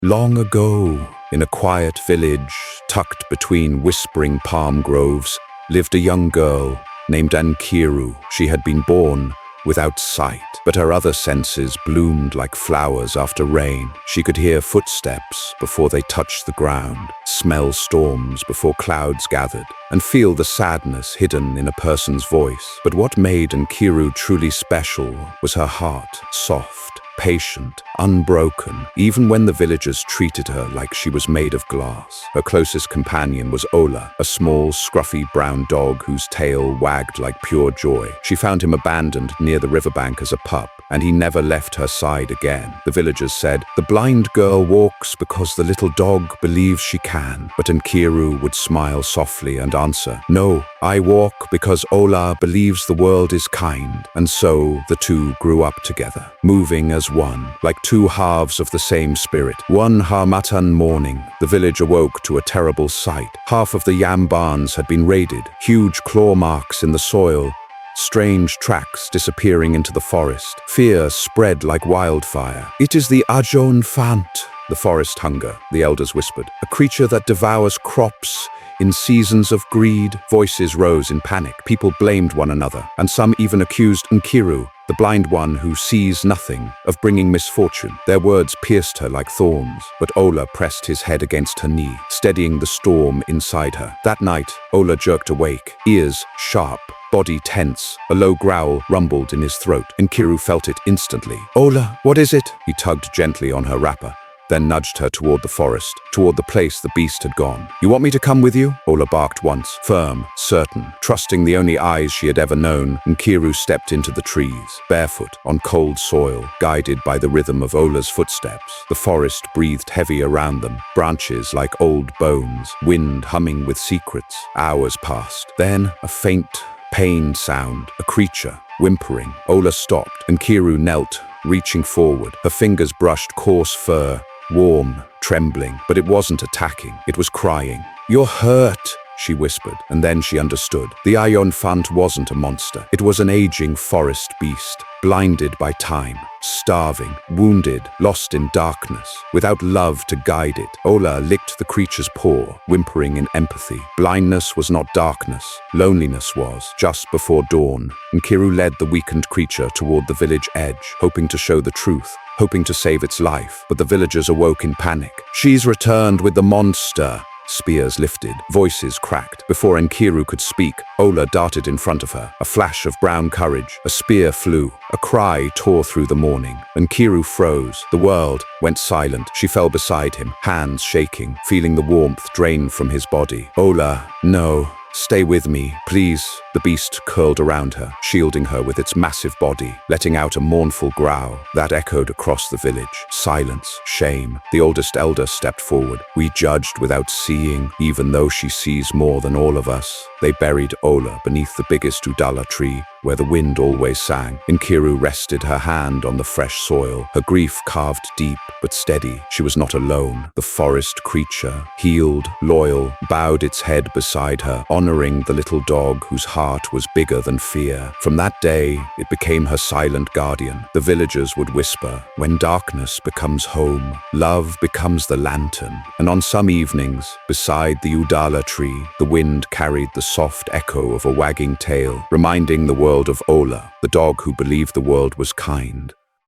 Long ago, in a quiet village tucked between whispering palm groves, lived a young girl named Ankiru. She had been born without sight, but her other senses bloomed like flowers after rain. She could hear footsteps before they touched the ground, smell storms before clouds gathered, and feel the sadness hidden in a person's voice. But what made Ankiru truly special was her heart, soft, patient, unbroken, even when the villagers treated her like she was made of glass. Her closest companion was Ola, a small, scruffy brown dog whose tail wagged like pure joy. She found him abandoned near the riverbank as a pup, and he never left her side again. The villagers said, "The blind girl walks because the little dog believes she can." But Ankiru would smile softly and answer, "No, I walk because Ola believes the world is kind." And so the two grew up together, moving as one, like two halves of the same spirit. One Harmattan morning, the village awoke to a terrible sight. Half of the yam barns had been raided, huge claw marks in the soil, strange tracks disappearing into the forest. Fear spread like wildfire. "It is the Ajon Fant, the forest hunger," the elders whispered. "A creature that devours crops in seasons of greed." Voices rose in panic. People blamed one another, and some even accused Ankiru, the blind one who sees nothing, of bringing misfortune. Their words pierced her like thorns, but Ola pressed his head against her knee, steadying the storm inside her. That night, Ola jerked awake, ears sharp, body tense. A low growl rumbled in his throat. Ankiru felt it instantly. "Ola, what is it?" He tugged gently on her wrapper, then nudged her toward the forest, toward the place the beast had gone. "You want me to come with you?" Ola barked once, firm, certain. Trusting the only eyes she had ever known, Ankiru stepped into the trees, barefoot, on cold soil, guided by the rhythm of Ola's footsteps. The forest breathed heavy around them, branches like old bones, wind humming with secrets. Hours passed. Then a faint, pained sound, a creature, whimpering. Ola stopped, and Ankiru knelt, reaching forward. Her fingers brushed coarse fur, warm, trembling, but it wasn't attacking. It was crying. "You're hurt," she whispered, and then she understood. The Ajon Fant wasn't a monster. It was an aging forest beast, blinded by time, starving, wounded, lost in darkness, without love to guide it. Ola licked the creature's paw, whimpering in empathy. Blindness was not darkness. Loneliness was. Just before dawn, Ankiru led the weakened creature toward the village edge, hoping to show the truth, hoping to save its life. But the villagers awoke in panic. "She's returned with the monster." Spears lifted, voices cracked. Before Ankiru could speak, Ola darted in front of her, a flash of brown courage. A spear flew. A cry tore through the morning. Ankiru froze. The world went silent. She fell beside him, hands shaking, feeling the warmth drain from his body. "Ola, no. Stay with me, please." The beast curled around her, shielding her with its massive body, letting out a mournful growl that echoed across the village. Silence, shame. The oldest elder stepped forward. "We judged without seeing, even though she sees more than all of us." They buried Ola beneath the biggest udala tree, where the wind always sang. Ankiru rested her hand on the fresh soil, her grief carved deep but steady. She was not alone. The forest creature, healed, loyal, bowed its head beside her, honoring the little dog whose heart was bigger than fear. From that day, it became her silent guardian. The villagers would whisper, "When darkness becomes home, love becomes the lantern." And on some evenings, beside the udala tree, the wind carried the soft echo of a wagging tail, reminding the world of Ola, the dog who believed the world was kind.